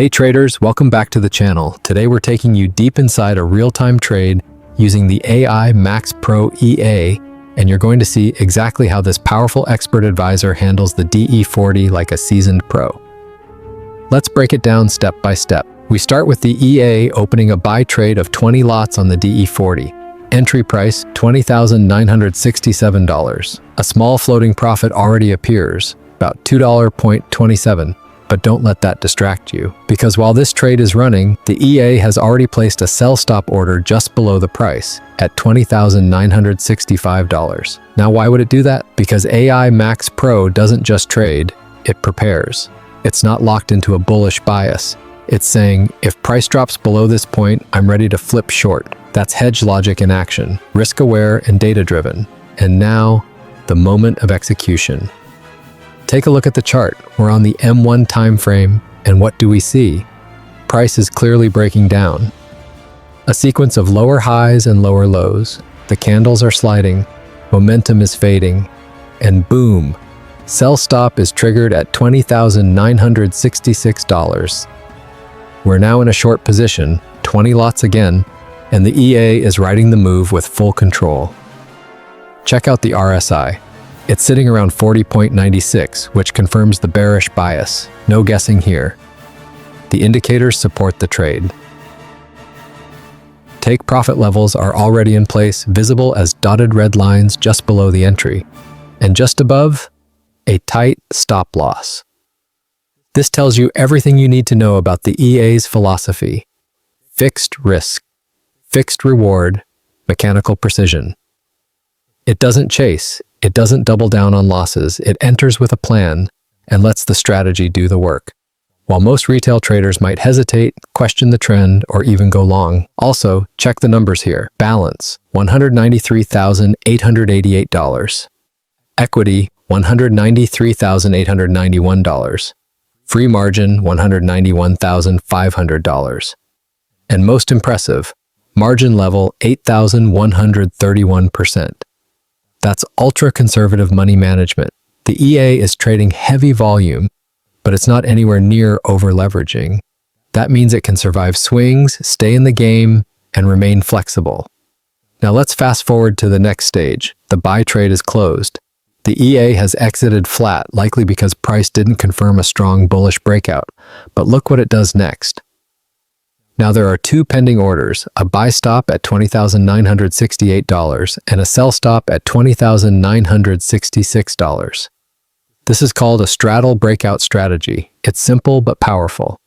Hey traders, welcome back to the channel. Today we're taking you deep inside a real-time trade using the AI Max Pro EA, and you're going to see exactly how this powerful expert advisor handles the DE40 like a seasoned pro. Let's break it down step by step. We start with the EA opening a buy trade of 20 lots on the DE40. Entry price, $20,967. A small floating profit already appears, about $2.27. But don't let that distract you, because while this trade is running, the EA has already placed a sell stop order just below the price at $20,965. Now, why would it do that? Because AI Max Pro doesn't just trade, it prepares. It's not locked into a bullish bias. It's saying, if price drops below this point, I'm ready to flip short. That's hedge logic in action, risk-aware and data-driven. And now, the moment of execution. Take a look at the chart. We're on the M1 time frame, and what do we see? Price is clearly breaking down. A sequence of lower highs and lower lows. The candles are sliding, momentum is fading, and boom! Sell stop is triggered at $20,966. We're now in a short position, 20 lots again, and the EA is riding the move with full control. Check out the RSI. It's sitting around 40.96, which confirms the bearish bias. No guessing here. The indicators support the trade. Take profit levels are already in place, visible as dotted red lines just below the entry. And just above, a tight stop loss. This tells you everything you need to know about the EA's philosophy. Fixed risk, fixed reward, mechanical precision. It doesn't chase. It doesn't double down on losses. It enters with a plan and lets the strategy do the work. While most retail traders might hesitate, question the trend, or even go long. Also, check the numbers here. Balance, $193,888. Equity, $193,891. Free margin, $191,500. And most impressive, margin level, 8,131%. That's ultra-conservative money management. The EA is trading heavy volume, but it's not anywhere near over-leveraging. That means it can survive swings, stay in the game, and remain flexible. Now let's fast forward to the next stage. The buy trade is closed. The EA has exited flat, likely because price didn't confirm a strong bullish breakout. But look what it does next. Now there are two pending orders, a buy stop at $20,968 and a sell stop at $20,966. This is called a straddle breakout strategy. It's simple but powerful.